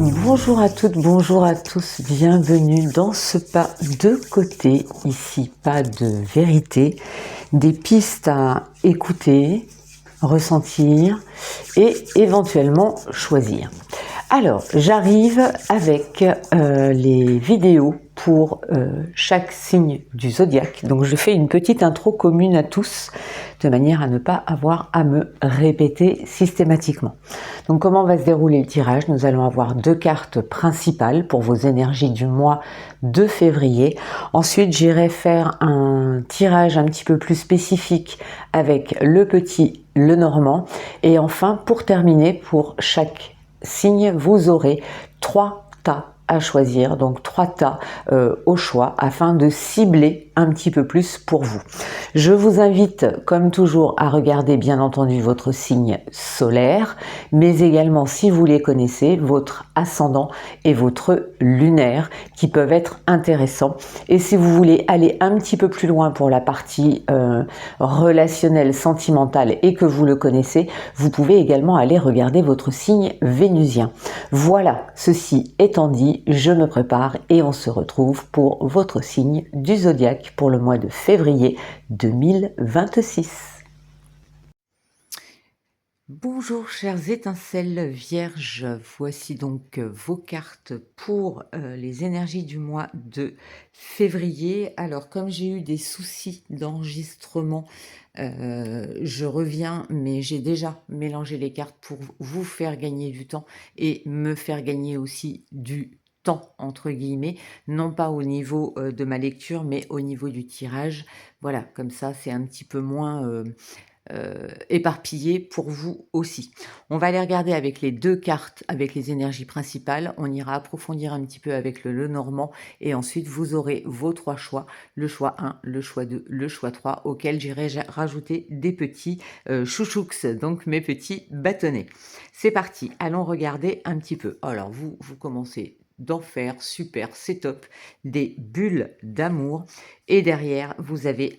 Bonjour à toutes, bonjour à tous, bienvenue dans ce pas de côté, ici pas de vérité, des pistes à écouter, ressentir et éventuellement choisir. Alors, j'arrive avec les vidéos pour chaque signe du zodiaque. Donc, je fais une petite intro commune à tous, de manière à ne pas avoir à me répéter systématiquement. Donc, comment va se dérouler le tirage? Nous allons avoir 2 cartes principales pour vos énergies du mois de février. Ensuite, j'irai faire un tirage un petit peu plus spécifique avec le petit, le normand. Et enfin, pour terminer, pour chaque signe, vous aurez 3 tas à choisir, donc 3 tas au choix afin de cibler un petit peu plus pour vous. Je vous invite comme toujours à regarder bien entendu votre signe solaire, mais également si vous les connaissez, votre ascendant et votre lunaire qui peuvent être intéressants. Et si vous voulez aller un petit peu plus loin pour la partie relationnelle, sentimentale et que vous le connaissez, vous pouvez également aller regarder votre signe vénusien. Voilà, ceci étant dit, je me prépare et on se retrouve pour votre signe du zodiaque pour le mois de février 2026. Bonjour chères étincelles vierges, voici donc vos cartes pour les énergies du mois de février. Alors comme j'ai eu des soucis d'enregistrement, je reviens, mais j'ai déjà mélangé les cartes pour vous faire gagner du temps et me faire gagner aussi du temps entre guillemets, non pas au niveau de ma lecture, mais au niveau du tirage. Voilà, comme ça c'est un petit peu moins éparpillé pour vous aussi. On va aller regarder avec les 2 cartes, avec les énergies principales. On ira approfondir un petit peu avec le Lenormand et ensuite vous aurez vos 3 choix, le choix 1, le choix 2, le choix 3, auquel j'irai rajouter des petits chouchouks, donc mes petits bâtonnets. C'est parti, allons regarder un petit peu. Alors vous commencez d'enfer, super, c'est top, des bulles d'amour et derrière vous avez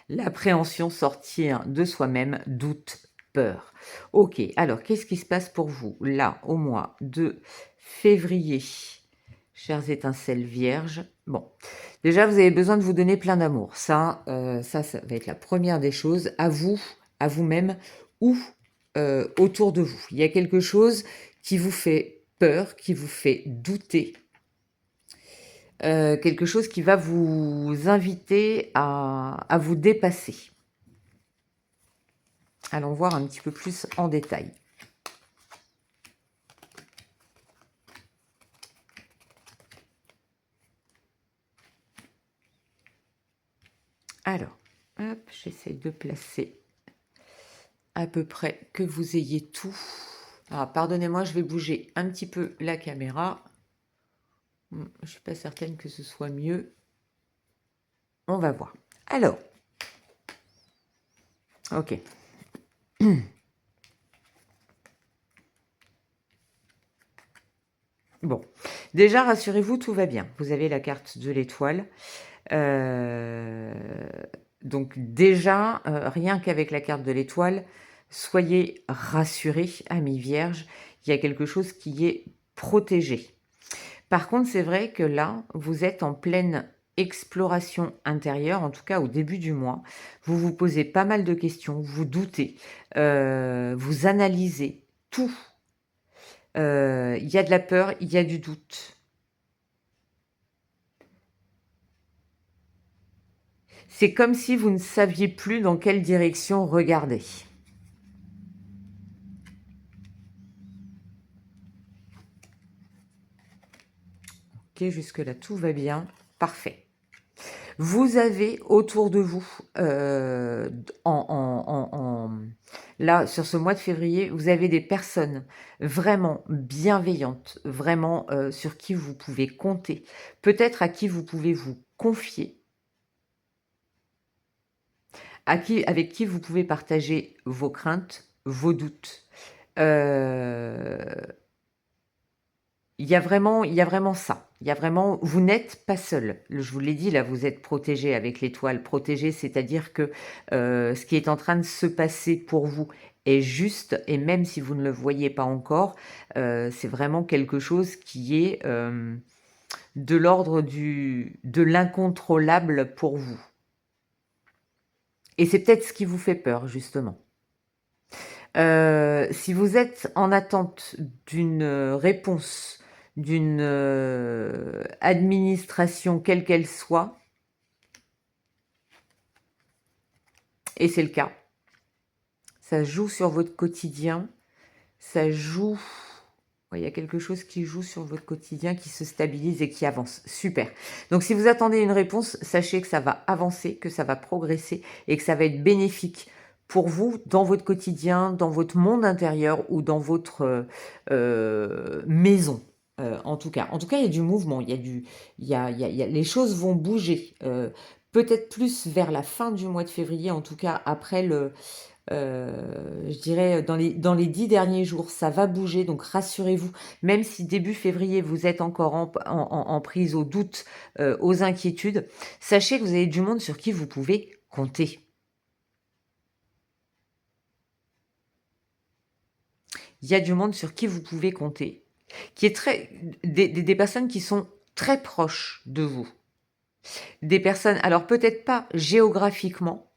l'appréhension, sortir de soi-même, doute, peur. Ok, alors qu'est-ce qui se passe pour vous là au mois de février, chères étincelles vierges? Bon, déjà vous avez besoin de vous donner plein d'amour. Ça va être la première des choses. À vous, à vous-même ou autour de vous. Il y a quelque chose qui vous fait peur, qui vous fait douter. Quelque chose qui va vous inviter à vous dépasser. Allons voir un petit peu plus en détail. Alors, hop, j'essaie de placer à peu près que vous ayez tout. Alors, pardonnez-moi, je vais bouger un petit peu la caméra. Je ne suis pas certaine que ce soit mieux. On va voir. Alors, ok. Bon, déjà, rassurez-vous, tout va bien. Vous avez la carte de l'étoile. Donc déjà, rien qu'avec la carte de l'étoile, soyez rassurés, amis vierges, il y a quelque chose qui est protégé. Par contre, c'est vrai que là, vous êtes en pleine exploration intérieure, en tout cas au début du mois. Vous vous posez pas mal de questions, vous doutez, vous analysez tout. Il y a de la peur, il y a du doute. C'est comme si vous ne saviez plus dans quelle direction regarder. Ok, jusque-là, tout va bien. Parfait. Vous avez autour de vous, là, sur ce mois de février, vous avez des personnes vraiment bienveillantes, vraiment sur qui vous pouvez compter, peut-être à qui vous pouvez vous confier, avec qui vous pouvez partager vos craintes, vos doutes. Il il y a vraiment ça. Il y a vraiment, vous n'êtes pas seul. Je vous l'ai dit, là, vous êtes protégé avec l'étoile. Protégé, c'est-à-dire que ce qui est en train de se passer pour vous est juste, et même si vous ne le voyez pas encore, c'est vraiment quelque chose qui est de l'ordre de l'incontrôlable pour vous. Et c'est peut-être ce qui vous fait peur, justement. Si vous êtes en attente d'une réponse, d'une administration quelle qu'elle soit, et c'est le cas, ça joue sur votre quotidien, ça joue... Il y a quelque chose qui joue sur votre quotidien, qui se stabilise et qui avance. Super. Donc si vous attendez une réponse, sachez que ça va avancer, que ça va progresser et que ça va être bénéfique pour vous dans votre quotidien, dans votre monde intérieur ou dans votre maison. En tout cas, il y a du mouvement, les choses vont bouger. Peut-être plus vers la fin du mois de février, en tout cas après je dirais dans les 10 derniers jours, ça va bouger, donc rassurez-vous, même si début février, vous êtes encore en prise aux doutes, aux inquiétudes, sachez que vous avez du monde sur qui vous pouvez compter. Il y a du monde sur qui vous pouvez compter, qui est des personnes qui sont très proches de vous. Des personnes, alors peut-être pas géographiquement,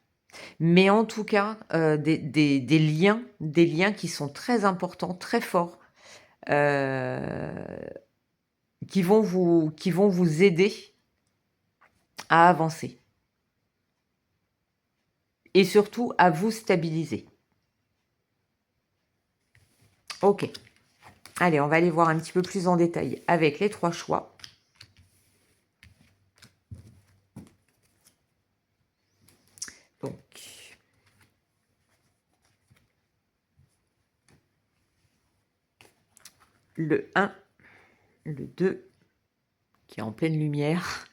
mais en tout cas, des liens qui sont très importants, très forts, qui vont vous aider à avancer. Et surtout, à vous stabiliser. Ok. Allez, on va aller voir un petit peu plus en détail avec les 3 choix. Donc, le 1, le 2, qui est en pleine lumière,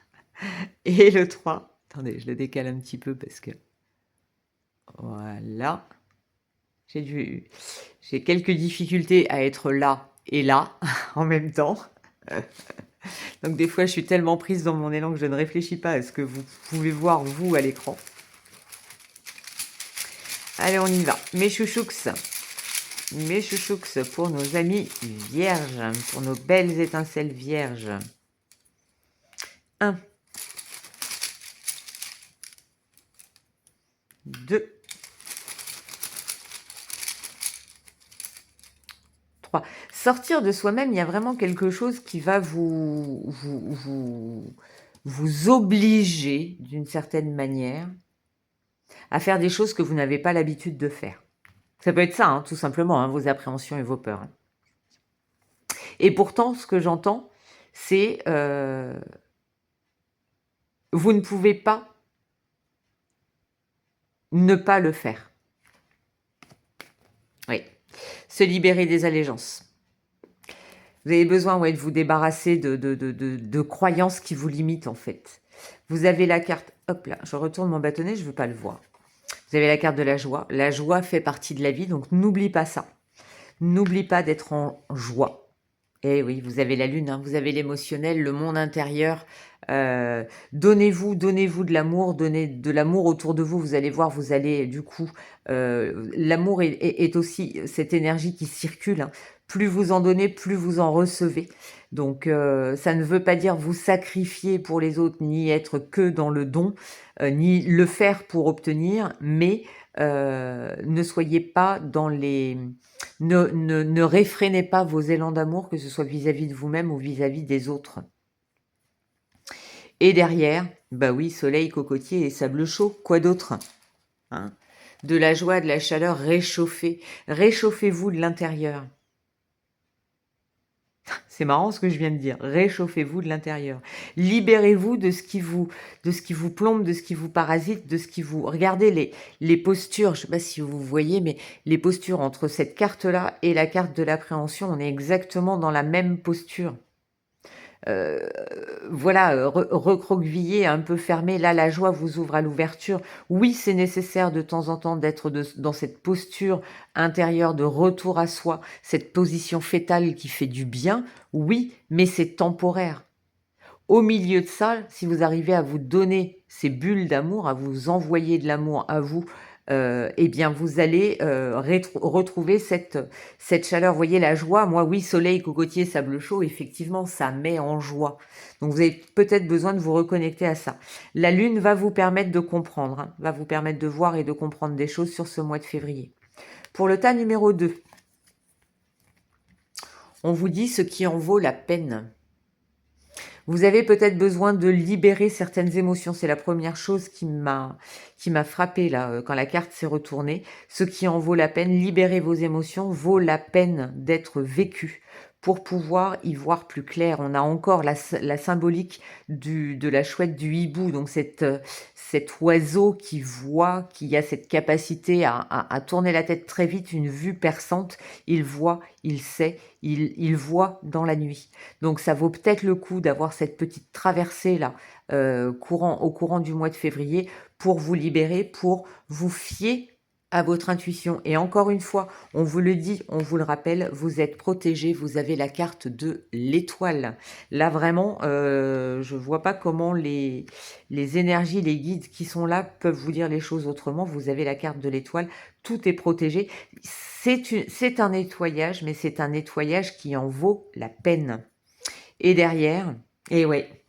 et le 3. Attendez, je le décale un petit peu parce que... Voilà. J'ai quelques difficultés à être là et là en même temps. Donc des fois, je suis tellement prise dans mon élan que je ne réfléchis pas à ce que vous pouvez voir, vous, à l'écran. Allez, on y va. Mes chouchouks pour nos amis vierges, pour nos belles étincelles vierges. 1, 2, 3. Sortir de soi-même, il y a vraiment quelque chose qui va vous obliger, d'une certaine manière, à faire des choses que vous n'avez pas l'habitude de faire. Ça peut être ça, hein, tout simplement, hein, vos appréhensions et vos peurs. Et pourtant, ce que j'entends, c'est vous ne pouvez pas ne pas le faire. Oui. Se libérer des allégeances. Vous avez besoin de vous débarrasser de croyances qui vous limitent, en fait. Vous avez la carte... Hop là, je retourne mon bâtonnet, je ne veux pas le voir. Vous avez la carte de la joie. La joie fait partie de la vie, donc n'oublie pas ça. N'oublie pas d'être en joie. Eh oui, vous avez la lune, hein, vous avez l'émotionnel, le monde intérieur. Donnez-vous de l'amour, donnez de l'amour autour de vous. Vous allez voir, vous allez du coup... l'amour est aussi cette énergie qui circule. Hein. Plus vous en donnez, plus vous en recevez. Donc, ça ne veut pas dire vous sacrifier pour les autres, ni être que dans le don, ni le faire pour obtenir, mais ne soyez pas dans les... Ne réfrénez pas vos élans d'amour, que ce soit vis-à-vis de vous-même ou vis-à-vis des autres. Et derrière, bah oui, soleil, cocotier et sable chaud, quoi d'autre, hein? De la joie, de la chaleur, réchauffez. Réchauffez-vous de l'intérieur. C'est marrant ce que je viens de dire. Réchauffez-vous de l'intérieur. Libérez-vous de ce qui vous plombe, de ce qui vous parasite, de ce qui vous... Regardez les postures, je ne sais pas si vous voyez, mais les postures entre cette carte-là et la carte de l'appréhension, on est exactement dans la même posture. voilà, recroquevillé, un peu fermé. Là, la joie vous ouvre à l'ouverture. Oui, c'est nécessaire de temps en temps d'être dans cette posture intérieure de retour à soi, cette position fétale qui fait du bien. Oui, mais c'est temporaire. Au milieu de ça, si vous arrivez à vous donner ces bulles d'amour, à vous envoyer de l'amour à vous, eh bien vous allez retrouver cette chaleur. Vous voyez la joie, moi oui, soleil, cocotier, sable chaud, effectivement, ça met en joie. Donc vous avez peut-être besoin de vous reconnecter à ça. La lune va vous permettre de comprendre, hein, va vous permettre de voir et de comprendre des choses sur ce mois de février. Pour le tas numéro 2, on vous dit ce qui en vaut la peine. Vous avez peut-être besoin de libérer certaines émotions. C'est la première chose qui m'a frappé là quand la carte s'est retournée. Ce qui en vaut la peine, libérer vos émotions vaut la peine d'être vécu pour pouvoir y voir plus clair. On a encore la symbolique de la chouette du hibou, donc cet oiseau qui voit, qui a cette capacité à tourner la tête très vite, une vue perçante. Il voit, il sait, il voit dans la nuit. Donc ça vaut peut-être le coup d'avoir cette petite traversée là au courant du mois de février pour vous libérer, pour vous fier à votre intuition. Et encore une fois, on vous le dit, on vous le rappelle, vous êtes protégé, vous avez la carte de l'étoile. Là vraiment, je vois pas comment les énergies, les guides qui sont là peuvent vous dire les choses autrement. Vous avez la carte de l'étoile, tout est protégé. C'est un nettoyage, mais c'est un nettoyage qui en vaut la peine. Et derrière, et ouais,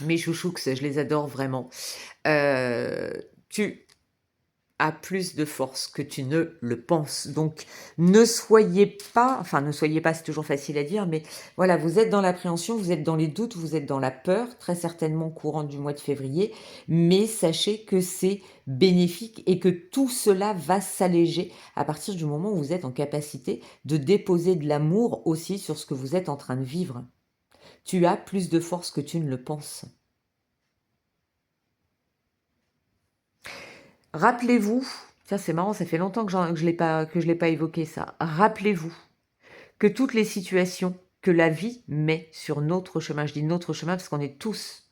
mes chouchous, je les adore vraiment. Tu as plus de force que tu ne le penses. Donc, ne soyez pas, c'est toujours facile à dire, mais voilà, vous êtes dans l'appréhension, vous êtes dans les doutes, vous êtes dans la peur, très certainement courant du mois de février, mais sachez que c'est bénéfique et que tout cela va s'alléger à partir du moment où vous êtes en capacité de déposer de l'amour aussi sur ce que vous êtes en train de vivre. Tu as plus de force que tu ne le penses. Rappelez-vous, tiens c'est marrant, ça fait longtemps que je l'ai pas évoqué ça. Rappelez-vous que toutes les situations que la vie met sur notre chemin, je dis notre chemin parce qu'on est tous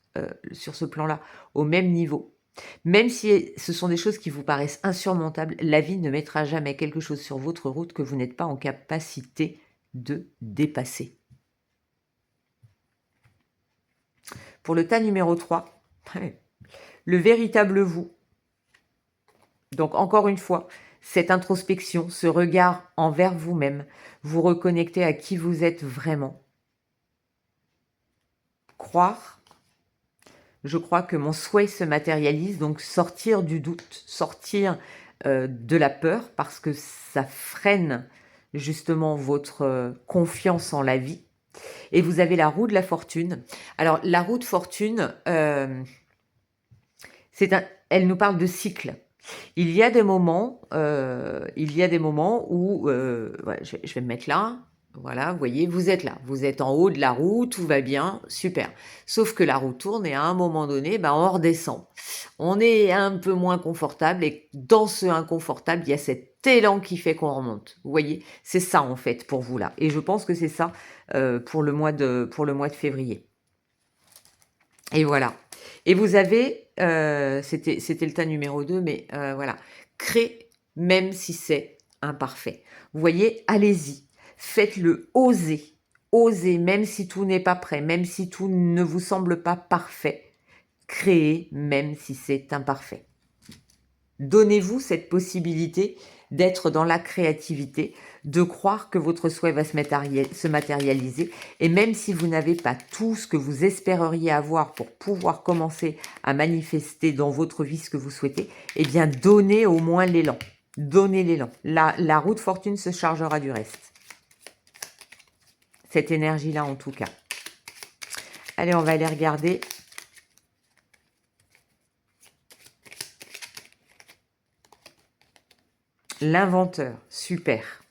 sur ce plan-là au même niveau. Même si ce sont des choses qui vous paraissent insurmontables, la vie ne mettra jamais quelque chose sur votre route que vous n'êtes pas en capacité de dépasser. Pour le tas numéro 3, le véritable vous. Donc encore une fois, cette introspection, ce regard envers vous-même, vous reconnecter à qui vous êtes vraiment. Croire, je crois que mon souhait se matérialise, donc sortir du doute, sortir de la peur, parce que ça freine justement votre confiance en la vie. Et vous avez la roue de la fortune. Alors la roue de fortune, elle nous parle de cycle. Il y a des moments où, voilà, je vais me mettre là, voilà, vous voyez, vous êtes là, vous êtes en haut de la roue, tout va bien, super. Sauf que la roue tourne et à un moment donné, on redescend. On est un peu moins confortable et dans ce inconfortable, il y a cet élan qui fait qu'on remonte. Vous voyez, c'est ça en fait pour vous là. Et je pense que c'est ça pour le mois de février. Et voilà. Et vous avez, c'était le tas numéro 2, mais voilà, crée même si c'est imparfait. Vous voyez, allez-y, faites-le, osez, osez, même si tout n'est pas prêt, même si tout ne vous semble pas parfait, créez même si c'est imparfait. Donnez-vous cette possibilité d'être dans la créativité, de croire que votre souhait va se matérialiser. Et même si vous n'avez pas tout ce que vous espéreriez avoir pour pouvoir commencer à manifester dans votre vie ce que vous souhaitez, eh bien donnez au moins l'élan. Donnez l'élan. La roue de fortune se chargera du reste. Cette énergie-là en tout cas. Allez, on va aller regarder. L'inventeur, super.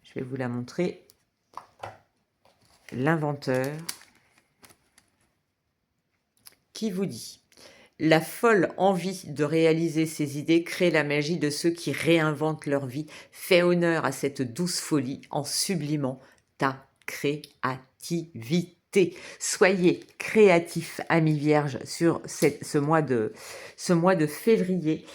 Je vais vous la montrer. L'inventeur qui vous dit: la folle envie de réaliser ses idées crée la magie de ceux qui réinventent leur vie. Fais honneur à cette douce folie en sublimant ta créativité. Soyez créatifs, amis vierges, sur ce mois de février.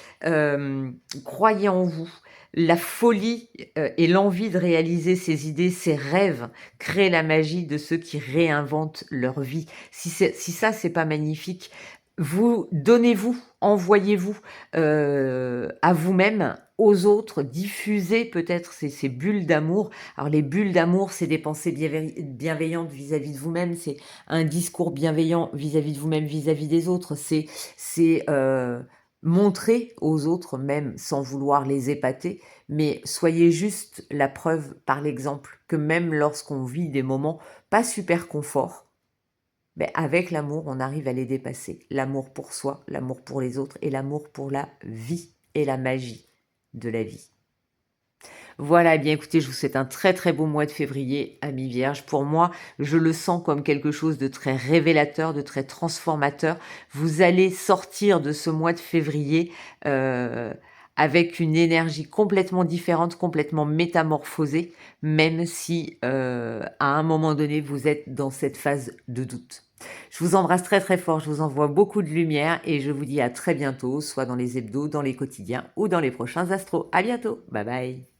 Croyez en vous. La folie et l'envie de réaliser ses idées, ses rêves, créent la magie de ceux qui réinventent leur vie. Si ça, c'est pas magnifique, vous donnez-vous, envoyez-vous à vous-même, aux autres, diffusez peut-être ces bulles d'amour. Alors les bulles d'amour, c'est des pensées bienveillantes vis-à-vis de vous-même, c'est un discours bienveillant vis-à-vis de vous-même, vis-à-vis des autres, c'est montrer aux autres, même sans vouloir les épater, mais soyez juste la preuve par l'exemple que même lorsqu'on vit des moments pas super confort, ben avec l'amour, on arrive à les dépasser. L'amour pour soi, l'amour pour les autres et l'amour pour la vie et la magie de la vie. Voilà, eh bien écoutez, je vous souhaite un très très beau mois de février, amis vierges. Pour moi, je le sens comme quelque chose de très révélateur, de très transformateur. Vous allez sortir de ce mois de février avec une énergie complètement différente, complètement métamorphosée, même si à un moment donné, vous êtes dans cette phase de doute. Je vous embrasse très très fort, je vous envoie beaucoup de lumière et je vous dis à très bientôt, soit dans les hebdos, dans les quotidiens ou dans les prochains astros. À bientôt, bye bye.